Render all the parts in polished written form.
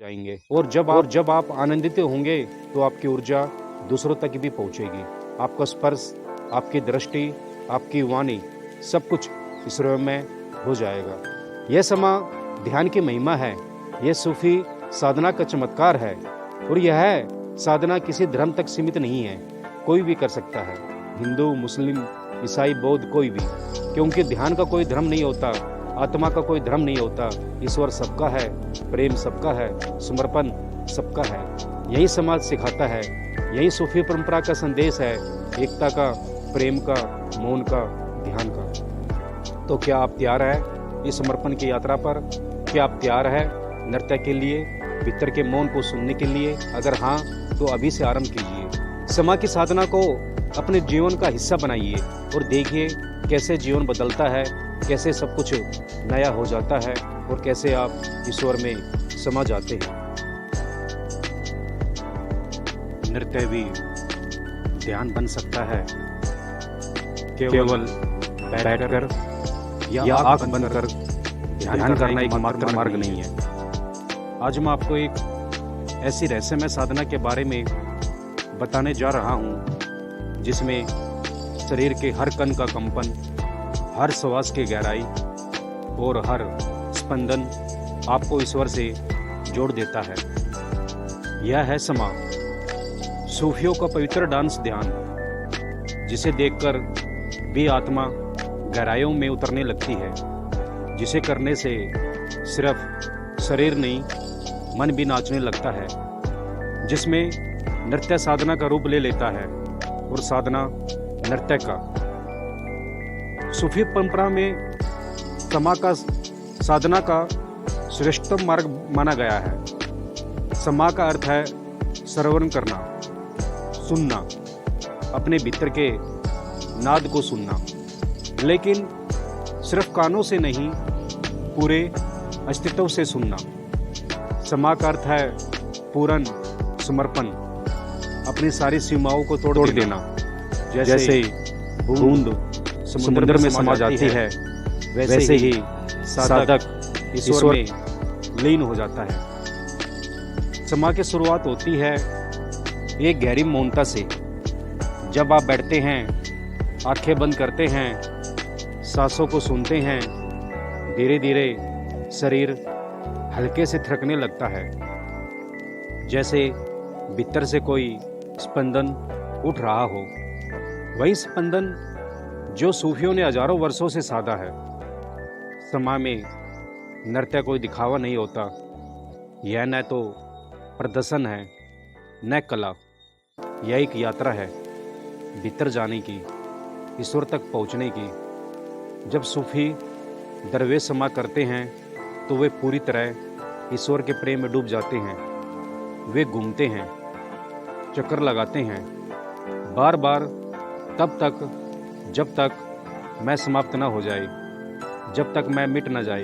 जाएंगे। और जब आप आनंदित होंगे तो आपकी ऊर्जा दूसरों तक भी पहुंचेगी। आपका स्पर्श, आपकी दृष्टि, आपकी वाणी, सब कुछ ईश्वर में हो जाएगा। यह समा ध्यान की महिमा है। यह सूफी साधना का चमत्कार है। और यह साधना किसी धर्म तक सीमित नहीं है, कोई भी कर सकता है, हिंदू, मुस्लिम, ईसाई, बौद्ध, कोई भी। क्योंकि ध्यान का कोई धर्म नहीं होता, आत्मा का कोई धर्म नहीं होता। ईश्वर सबका है, प्रेम सबका है, समर्पण सबका है। यही समाज सिखाता है, यही सूफी परंपरा का संदेश है, एकता का, प्रेम का, मौन का, ध्यान का। तो क्या आप तैयार हैं इस समर्पण की यात्रा पर? क्या आप तैयार हैं नृत्य के लिए, भीतर के मौन को सुनने के लिए? अगर हाँ, तो अभी से आरंभ कीजिए। समा की साधना को अपने जीवन का हिस्सा बनाइए और देखिए कैसे जीवन बदलता है, कैसे सब कुछ नया हो जाता है और कैसे आप ईश्वर में समा जाते हैं। नृत्य भी ध्यान बन सकता है, केवल बैठकर या आंख बंद कर ध्यान करना एकमात्र मार्ग नहीं है। आज मैं आपको एक ऐसी रहस्यमय साधना के बारे में बताने जा रहा हूँ जिसमें शरीर के हर कण का कंपन, हर श्वास की गहराई और हर स्पंदन आपको ईश्वर से जोड़ देता है। यह है समा, सूफियों का पवित्र डांस ध्यान, जिसे देखकर भी आत्मा गहराइयों में उतरने लगती है, जिसे करने से सिर्फ शरीर नहीं, मन भी नाचने लगता है, जिसमें नृत्य साधना का रूप ले लेता है और साधना नृत्य का। सूफी परंपरा में समा का साधना का श्रेष्ठतम मार्ग माना गया है। समा का अर्थ है श्रवण करना, सुनना, अपने भीतर के नाद को सुनना, लेकिन सिर्फ कानों से नहीं, पूरे अस्तित्व से सुनना। समा का अर्थ है पूर्ण समर्पण, अपनी सारी सीमाओं को तोड़ देना। जैसे बूंद समुद्र में समा जाती है, वैसे ही साधक ईश्वर में लीन हो जाता है। समा की शुरुआत होती है एक गहरी मौनता से। जब आप बैठते हैं, आंखें बंद करते हैं, सांसों को सुनते हैं, धीरे धीरे शरीर हल्के से थिरकने लगता है, जैसे भीतर से कोई स्पंदन उठ रहा हो। वही स्पंदन जो सूफियों ने हजारों वर्षों से साधा है। समा में नृत्य कोई दिखावा नहीं होता। यह न तो प्रदर्शन है, न कला। यह एक यात्रा है भीतर जाने की, ईश्वर तक पहुंचने की। जब सूफी दरवेश समा करते हैं तो वे पूरी तरह ईश्वर के प्रेम में डूब जाते हैं। वे घूमते हैं, चक्कर लगाते हैं, बार बार, तब तक जब तक मैं समाप्त न हो जाए, जब तक मैं मिट न जाए।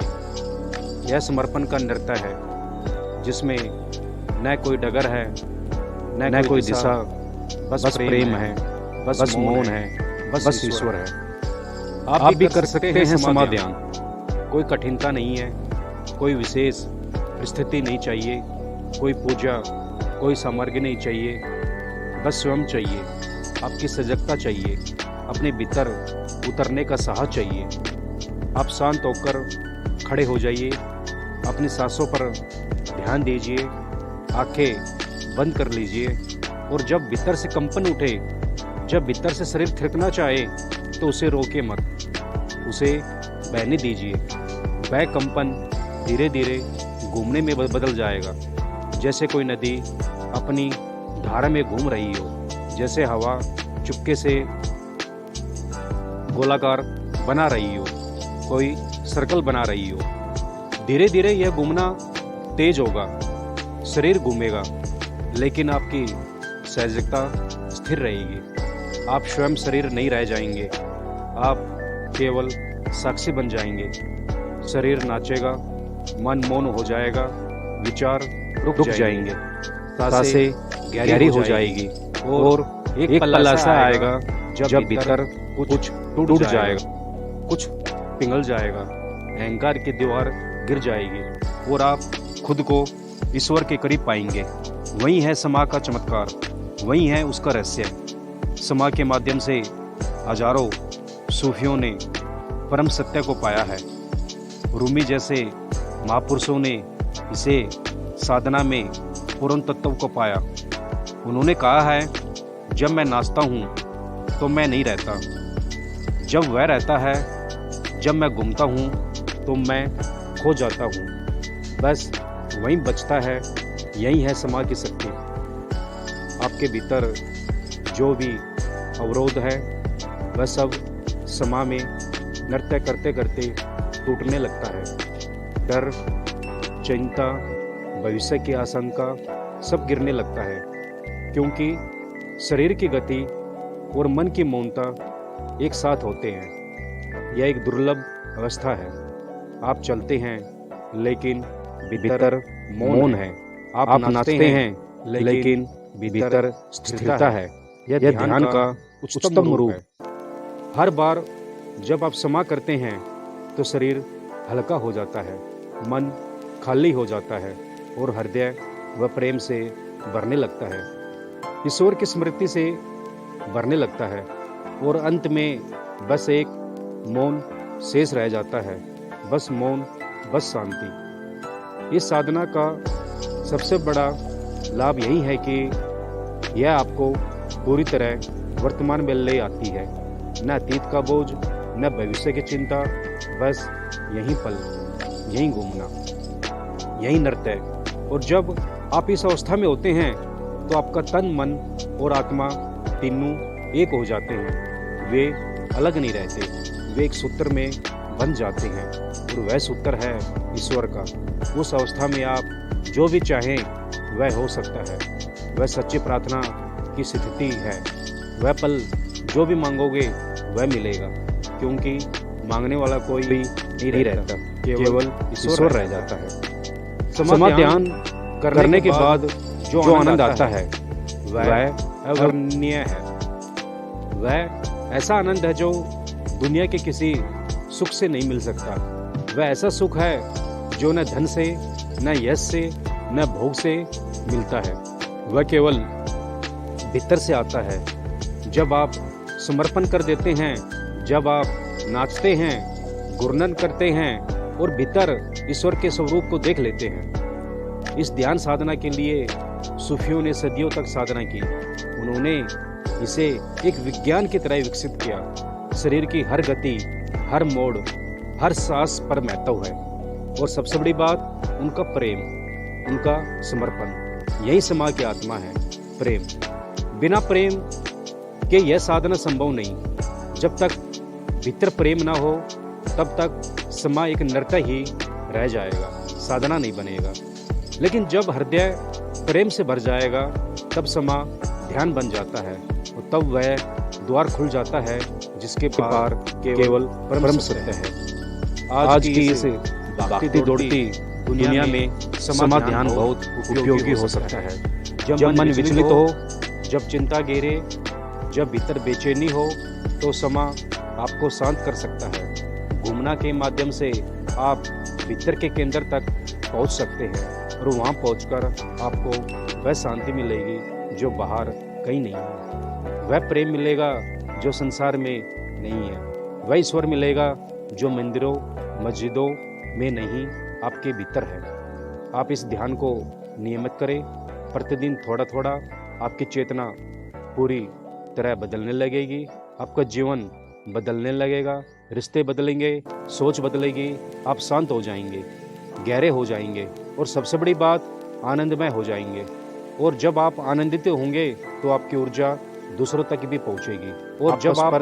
यह समर्पण का नृत्य है जिसमें न कोई डगर है, न कोई दिशा, बस प्रेम है, बस मौन है, बस ईश्वर है। आप भी कर सकते हैं समा ध्यान। कोई कठिनता नहीं है, कोई विशेष परिस्थिति नहीं चाहिए, कोई पूजा, कोई सामग्री नहीं चाहिए, बस स्वयं चाहिए, आपकी सजगता चाहिए, अपने भीतर उतरने का साहस चाहिए। आप शांत होकर खड़े हो जाइए, अपनी सांसों पर ध्यान दीजिए, आंखें बंद कर लीजिए और जब भीतर से कंपन उठे, जब भीतर से शरीर थिरकना चाहे, तो उसे रोके मत, उसे बहने दीजिए। वह कंपन धीरे धीरे घूमने में बदल जाएगा, जैसे कोई नदी अपनी धारा में घूम रही हो, जैसे हवा चुपके से गोलाकार बना रही हो, कोई सर्कल बना रही हो। धीरे धीरे यह घूमना तेज होगा, शरीर घूमेगा, लेकिन आपकी सहजता स्थिर रहेगी। आप स्वयं शरीर नहीं रह जाएंगे, आप केवल साक्षी बन जाएंगे। शरीर नाचेगा, मन मौन हो जाएगा, विचार रुक जाएंगे, सांसें गहरी हो जाएगी और एक पल ऐसा आएगा जब भीतर कुछ टूट जाएगा, कुछ पिघल जाएगा, अहंकार की दीवार गिर जाएगी और आप खुद को ईश्वर के करीब पाएंगे। वही है समा का चमत्कार, वही है उसका रहस्य। समा के माध्यम से हजारों सूफियों ने परम सत्य को पाया है। रूमी जैसे महापुरुषों ने इसे साधना में पूर्ण तत्व को पाया। उन्होंने कहा है, जब मैं नाचता हूँ तो मैं नहीं रहता, जब वह रहता है, जब मैं घूमता हूँ तो मैं खो जाता हूँ, बस वहीं बचता है। यही है समा की शक्ति। आपके भीतर जो भी अवरोध है वह सब समा में नृत्य करते करते टूटने लगता है। डर, चिंता, भविष्य की आशंका सब गिरने लगता है, क्योंकि शरीर की गति और मन की मौनता एक साथ होते हैं। यह एक दुर्लभ अवस्था है। आप चलते हैं लेकिन भीतर मौन है। आप नाचते हैं लेकिन भीतर स्थिरता है। यह ध्यान का उच्चतम रूप है। हर बार जब आप समा करते हैं तो शरीर हल्का हो जाता है, मन खाली हो जाता है और हृदय व प्रेम से भरने लगता है, ईश्वर की स्मृति से भरने लगता है और अंत में बस एक मौन शेष रह जाता है। बस मौन, बस शांति। इस साधना का सबसे बड़ा लाभ यही है कि यह आपको पूरी तरह वर्तमान में ले आती है। न अतीत का बोझ, न भविष्य की चिंता, बस यही पल, यही घूमना, यही नृत्य। और जब आप इस अवस्था में होते हैं तो आपका तन, मन और आत्मा तीनों एक हो जाते हैं। वे अलग नहीं रहते, वे एक सूत्र में बन जाते हैं और वह सूत्र है ईश्वर का। उस अवस्था में आप जो भी चाहें वह हो सकता है। वह सच्ची प्रार्थना की स्थिति है। वह पल जो भी मांगोगे वह मिलेगा, क्योंकि मांगने वाला कोई भी नहीं रहता, केवल ईश्वर रह जाता है। समा ध्यान करने के बाद जो आनंद आता है वह अवर्णनीय है। वह ऐसा आनंद है जो दुनिया के किसी सुख से नहीं मिल सकता। वह ऐसा सुख है जो न धन से, न यश से, न भोग से मिलता है। वह केवल भीतर से आता है। जब आप समर्पण कर देते हैं, जब आप नाचते हैं, गुणन करते हैं और भीतर ईश्वर के स्वरूप को देख लेते हैं। इस ध्यान साधना के लिए सूफियों ने सदियों तक साधना की। उन्होंने इसे एक विज्ञान की तरह विकसित किया। शरीर की हर गति, हर मोड़, हर सांस पर महत्व है। और सबसे बड़ी बात, उनका प्रेम, उनका समर्पण। यही समा की आत्मा है, प्रेम। बिना प्रेम के यह साधना संभव नहीं। जब तक भीतर प्रेम ना हो तब तक समा एक नृत्य ही रह जाएगा, साधना नहीं बनेगा। लेकिन जब हृदय प्रेम से भर जाएगा तब समा ध्यान बन जाता है और तब वह द्वार खुल जाता है जिसके पार केवल परम सत्य है। आज की इस भागती दौड़ती दुनिया में समा ध्यान बहुत उपयोगी हो सकता है। जब मन विचलित हो, जब चिंता घेरे, जब भीतर बेचैनी हो, तो समा आपको शांत कर सकता है। घूमना के माध्यम से आप भीतर के केंद्र तक पहुंच सकते हैं और वहां पहुंचकर आपको वह शांति मिलेगी जो बाहर कहीं नहीं है। वह प्रेम मिलेगा जो संसार में नहीं है। वह ईश्वर मिलेगा जो मंदिरों, मस्जिदों में नहीं, आपके भीतर है। आप इस ध्यान को नियमित करें। प्रतिदिन थोड़ा थोड़ा आपकी चेतना पूरी तरह बदलने लगेगी। आपका जीवन बदलने लगेगा, रिश्ते बदलेंगे, सोच बदलेगी। आप शांत हो जाएंगे, गहरे हो जाएंगे और सबसे बड़ी बात, आनंदमय हो जाएंगे। और जब आप आनंदित होंगे तो आपकी ऊर्जा दूसरों तक भी पहुंचेगी। और जब आप